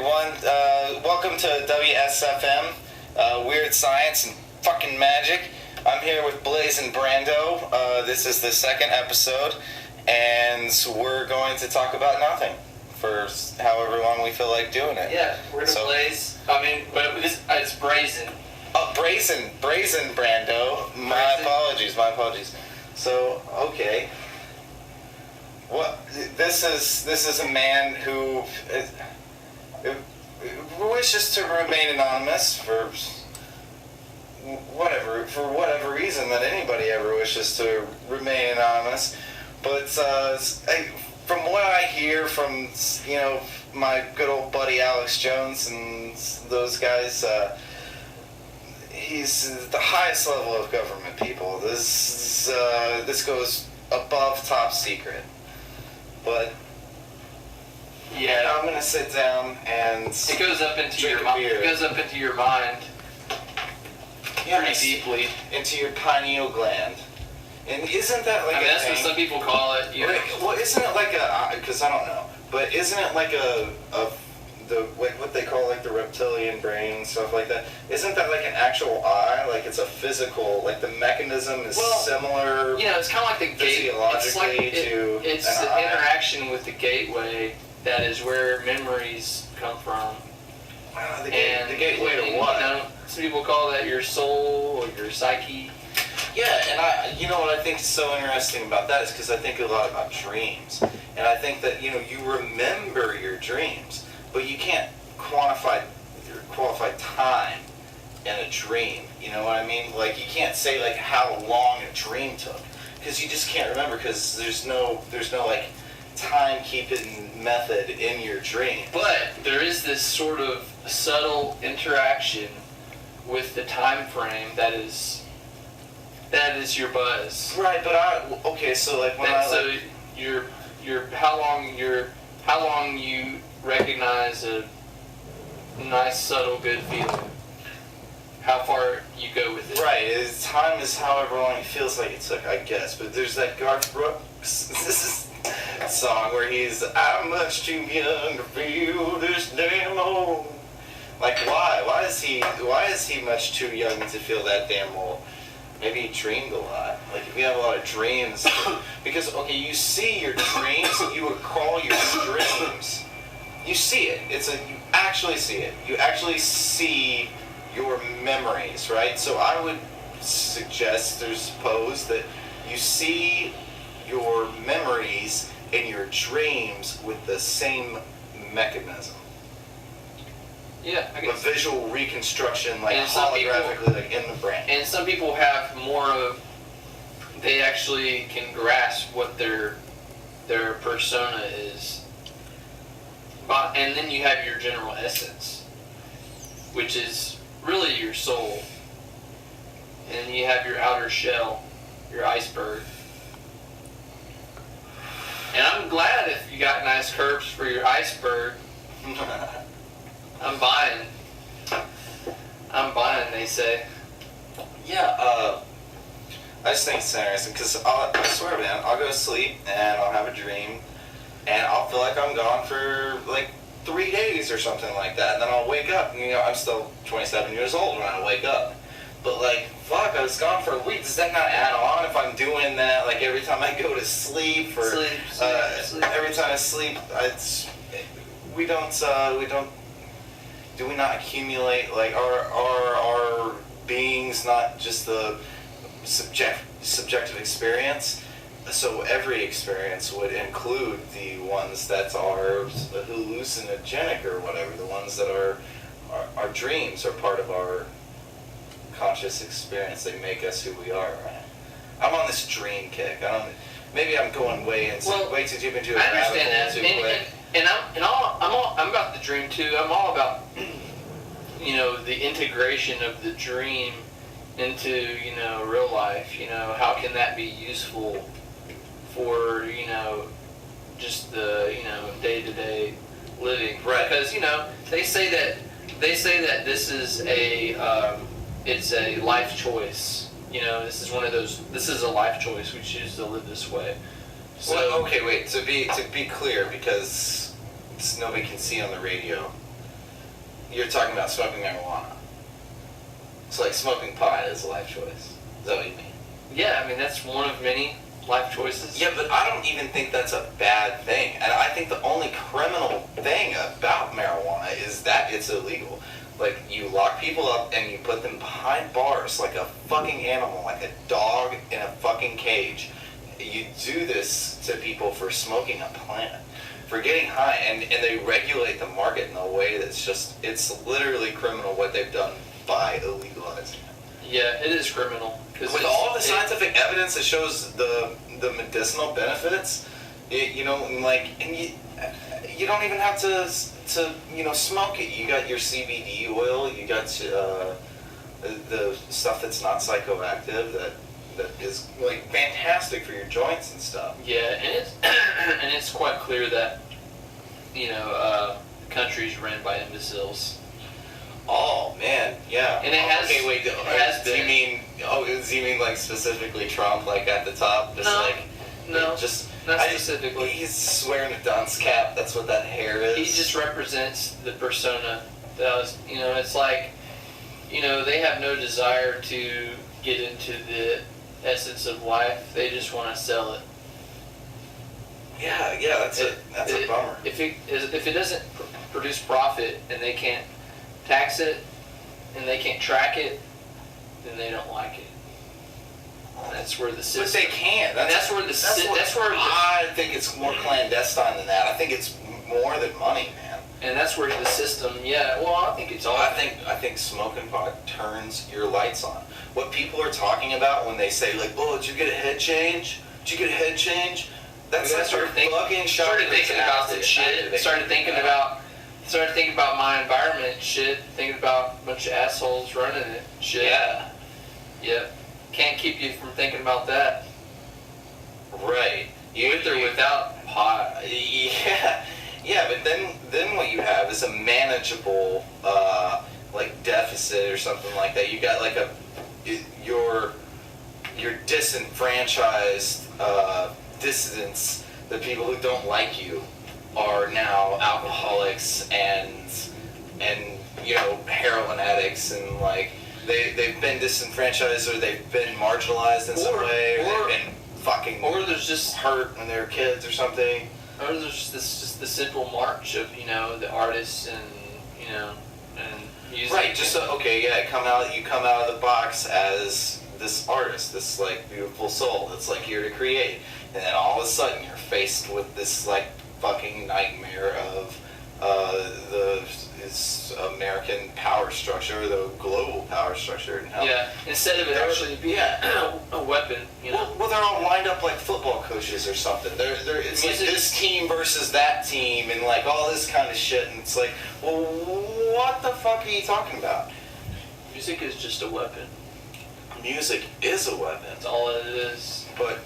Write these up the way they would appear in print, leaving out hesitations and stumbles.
everyone. Welcome to WSFM, Weird Science and Fucking Magic. I'm here with Blaze and Brando. This is the second episode, and we're going to talk about nothing for however long we feel like doing it. Yeah, we're gonna Blaze. But it's Braised. Oh, Brazen Brando. My apologies. So, okay. What? This is a man who wishes to remain anonymous for whatever reason that anybody ever wishes to remain anonymous. But from what I hear from my good old buddy Alex Jones and those guys, he's the highest level of government people. This goes above top secret. But yeah, I'm gonna sit down and it goes up into your mind. It goes up into your mind pretty deeply, into your pineal gland. And isn't that like that's what some people call it? You know? Well, isn't it like a? Because I don't know, but isn't it like what they call like the reptilian brain and stuff like that? Isn't that like an actual eye? Like it's a physical, like the mechanism is similar. It's kind of like the physiologically it's the interaction with the gateway that is where memories come from. The gateway to what? Some people call that your soul or your psyche. Yeah, and what I think is so interesting about that is because I think a lot about dreams, and I think that you remember your dreams. But you can't qualify time in a dream. You know what I mean? Like you can't say like how long a dream took because you just can't remember because there's no like timekeeping method in your dream. But there is this sort of subtle interaction with the time frame that is your buzz. Right, but so like when how long you recognize a nice, subtle, good feeling. How far you go with it. Right. Time is however long it feels like it took, I guess. But there's that Garth song where he's, I'm much too young to feel this damn old. Like, why? Why is he much too young to feel that damn old? Maybe he dreamed a lot. Like, if you have a lot of dreams. Because, you see your dreams, you recall your dreams. You see it. You actually see it. You actually see your memories, right? So I would suggest or suppose that you see your memories in your dreams with the same mechanism. Yeah, I guess. A visual reconstruction, like holographically, like in the brain. And some people have more of, they actually can grasp what their persona is. And then you have your general essence, which is really your soul. And then you have your outer shell, your iceberg. And I'm glad if you got nice curves for your iceberg. I'm buying, they say. Yeah, I just think it's interesting because I swear, man, I'll go to sleep and I'll have a dream and I'll feel like I'm gone for like 3 days or something like that, and then I'll wake up. I'm still 27 years old when I wake up. But like, fuck, I was gone for a week. Does that not add on if I'm doing that? Like every time I go to sleep, or every time I sleep, do we not accumulate like our beings, not just the subjective experience? So every experience would include the ones that are hallucinogenic or whatever, the ones that are our dreams are part of our conscious experience. They make us who we are, right? I'm on this dream kick. Maybe I'm going way too deep into it. I understand that, I'm about the dream too. I'm all about the integration of the dream into real life. How can that be useful for just the day-to-day living? Right. Because they say that this is it's a life choice. This is one of those. This is a life choice. We choose to live this way. So, well, okay, wait. To be clear, because nobody can see on the radio. You're talking about smoking marijuana. So like smoking pot is a life choice. Is that what you mean? Yeah, I mean, that's one of many life choices. Yeah, but I don't even think that's a bad thing. And I think the only criminal thing about marijuana is that it's illegal. Like, you lock people up and you put them behind bars like a fucking animal, like a dog in a fucking cage. You do this to people for smoking a plant, for getting high, and they regulate the market in a way that's just, it's literally criminal what they've done by illegalizing it. Yeah, it is criminal. With all the scientific evidence that shows the medicinal benefits, you know, like, and you don't even have to smoke it. You got your CBD oil, you got the stuff that's not psychoactive that is like fantastic for your joints and stuff. Yeah, and it's quite clear that the country's ran by imbeciles. Oh man, yeah. And it has. Okay, wait. It has do you mean? Oh, do you mean like specifically Trump, like at the top, just no, just not specifically. He's wearing a dunce cap. That's what that hair is. He just represents the persona. That was, it's like, they have no desire to get into the essence of life. They just want to sell it. Yeah, that's a bummer. If it doesn't produce profit and they can't tax it and they can't track it, then they don't like it. And that's where the system. But they can. That's where I think it's more clandestine than that. I think it's more than money, man. And that's where the system. Yeah. Well, I think it's all. I think smoking pot turns your lights on. What people are talking about when they say like, "Oh, did you get a head change? Did you get a head change?" That's like started thinking about this shit. Started thinking about my environment and shit. Thinking about a bunch of assholes running it. Shit. Yeah. Yep. Can't keep you from thinking about that. Right. With or without pot. Yeah, but then what you have is a manageable like deficit or something like that. You got like your disenfranchised dissidents, the people who don't like you, are now alcoholics and heroin addicts, and like they've been disenfranchised, or they've been marginalized in some way, or they've been fucking, or there's just hurt when they were kids or something. Or there's just the simple march of the artists and and music. Right. Just you come out of the box as this artist, this like beautiful soul that's like here to create, and then all of a sudden you're faced with this like fucking nightmare of this American power structure, the global power structure, and how instead of it actually being a weapon, Well, they're all lined up like football coaches or something. It's like this team versus that team, and like all this kind of shit, and it's like, well, what the fuck are you talking about? Music is just a weapon. Music is a weapon. That's all it is. But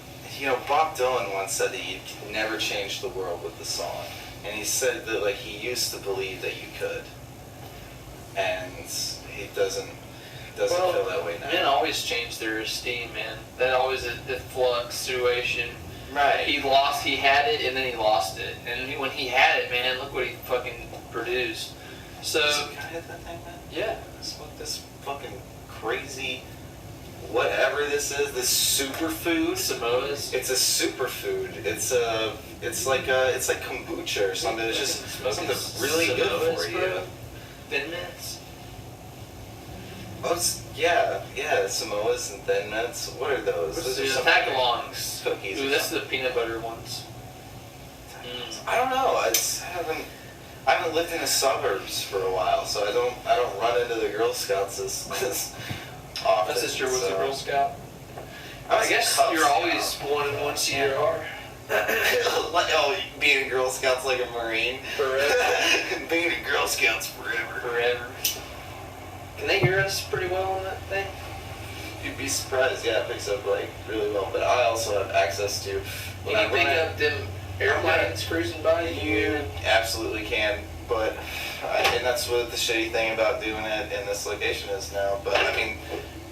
Bob Dylan once said that you could never change the world with the song. And he said that like he used to believe that you could, and he doesn't feel that way now. Men always change their esteem, man. That always a flux situation. Right. He had it, and then he lost it. And when he had it, man, look what he fucking produced. So. Can I hit that thing, man? Yeah. Smoke this fucking crazy, whatever this is, this superfood. Samoas. It's a superfood. It's like kombucha or something. It's just something really good for you. Thin Mints. Oh, Samoas and Thin Mints. What are those? Those are some Tagalongs. Cookies. Ooh, that's the peanut butter ones. I don't know. I haven't lived in the suburbs for a while, so I don't run into the Girl Scouts as often. My sister was a Girl Scout. I guess you're always one in one CDR. Being a Girl Scout's like a Marine. Forever. Being a Girl Scout's forever. Forever. Can they hear us pretty well on that thing? You'd be surprised. Yeah, it picks up like really well. But I also have access to. Can you pick up them airplanes cruising by? You absolutely can, but and that's what the shitty thing about doing it in this location is now. But I mean,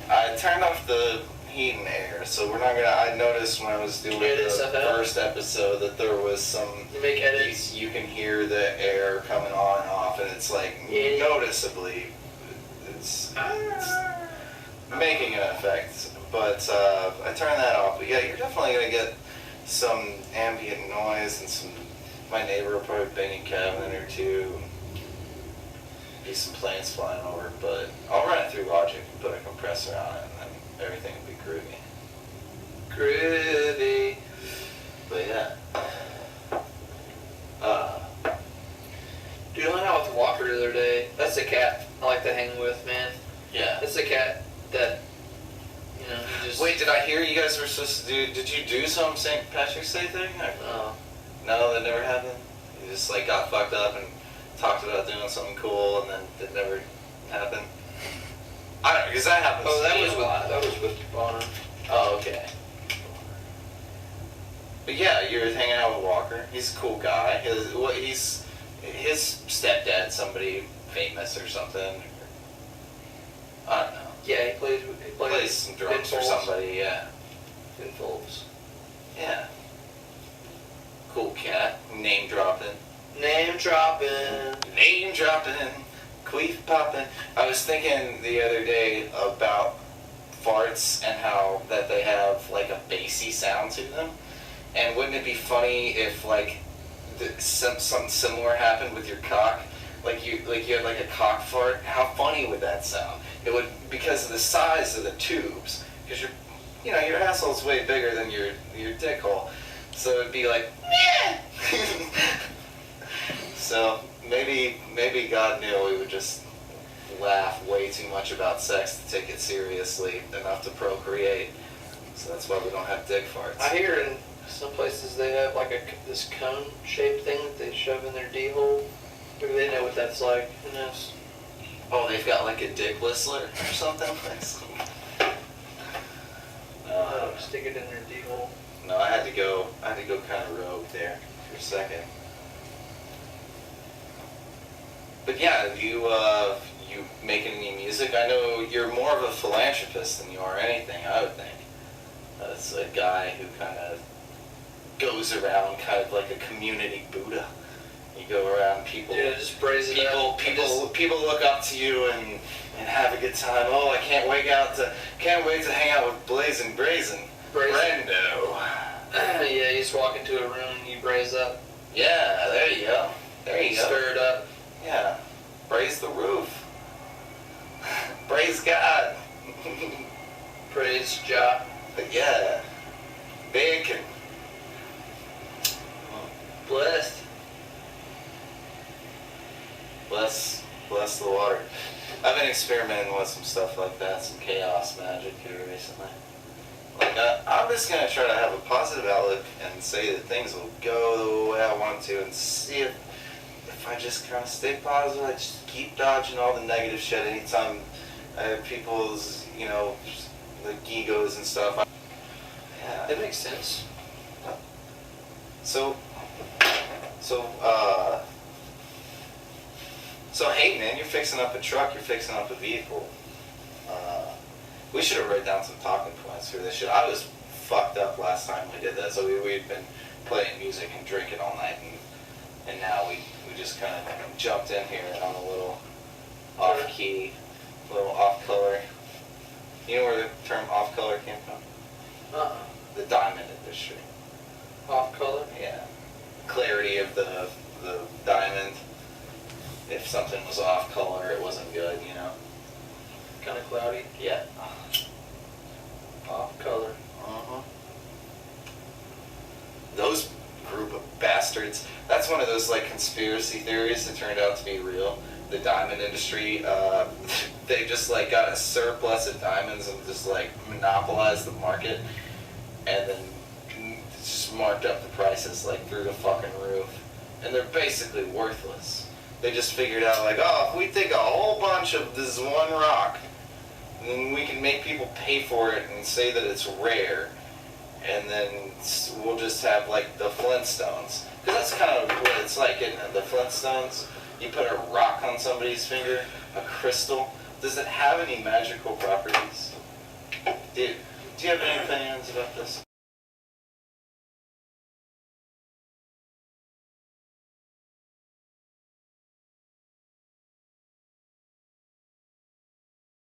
I turned off the heat and air, so we're not gonna. I noticed when I was doing the first episode that there was some. You make edits. You can hear the air coming on and off, and it's like Yeah. noticeably, it's making an effect. But I turn that off. But yeah, you're definitely gonna get some ambient noise and some. My neighbor will probably bang a cabinet or two. Be some planes flying over, but I'll run it through Logic and put a compressor on it, and then everything will be groovy. Groovy. But yeah. Dude, I went out with Walker the other day. That's a cat I like to hang with, man. Yeah. It's a cat that, you know, he just... Wait, did I hear you guys were supposed to do? Did you do some St. Patrick's Day thing? No, that never happened. You just like got fucked up and talked about doing something cool, and then it never happened. I don't know, because that happens. Oh, to that me was a with, lot. that was with Bonner. Oh, okay. But yeah, you're hanging out with Walker. He's a cool guy. His stepdad's somebody famous or something. I don't know. Yeah, he plays Some drums for somebody. Yeah. in Folds. Yeah. Cool cat. Name dropping. Name dropping. Name dropping. Queef popping. I was thinking the other day about farts and how that they have like a bassy sound to them. And wouldn't it be funny if like something similar happened with your cock? Like you had like a cock fart. How funny would that sound? It would, because of the size of the tubes. Because your asshole's way bigger than your dick hole. So it'd be like, meh. So maybe God knew we would just laugh way too much about sex to take it seriously enough to procreate. So that's why we don't have dick farts. I hear in some places they have like this cone-shaped thing that they shove in their D-hole. Maybe they know what that's like. Who knows? Oh, they've got like a dick whistler or something? No, Stick it in their D-hole. no, I had to go kind of rogue there for a second. But yeah, you making any music? I know you're more of a philanthropist than you are anything, I would think. As a guy who kind of goes around kind of like a community Buddha. You go around, people just braise it up. People look up to you and have a good time. Oh, I can't wait to hang out with Blazing Brazen. Brando. Yeah, you just walk into a room and you braise up. Yeah, there you go. There you go. Stir it up. Yeah. Braise the roof. Praise God. Praise Jah. But yeah. Bacon. Blessed. Bless the water. I've been experimenting with some stuff like that, some chaos magic here recently. Like, I'm just going to try to have a positive outlook and say that things will go the way I want to, and see if I just kind of stay positive, I just keep dodging all the negative shit anytime I have people's, like egos and stuff. Yeah. That makes sense. So hey man, you're fixing up a truck, you're fixing up a vehicle. We should have written down some talking points for this shit. I was fucked up last time we did that, so we'd been playing music and drinking all night, and now we just kind of jumped in here on a little off-key, little off-color. You know where the term off-color came from? The diamond industry. Off-color? Yeah. Clarity of the diamond. If something was off color, it wasn't good, Kind of cloudy. Yeah. Off color. Uh-huh. Those group of bastards. That's one of those like conspiracy theories that turned out to be real. The diamond industry, they just like got a surplus of diamonds and just like monopolized the market, and then just marked up the prices like through the fucking roof. And they're basically worthless. They just figured out like, oh, if we take a whole bunch of this one rock, then we can make people pay for it and say that it's rare, and then we'll just have like the Flintstones. Because that's kind of what it's like, isn't it? The Flintstones, you put a rock on somebody's finger, a crystal. Does it have any magical properties? Do you have any opinions about this?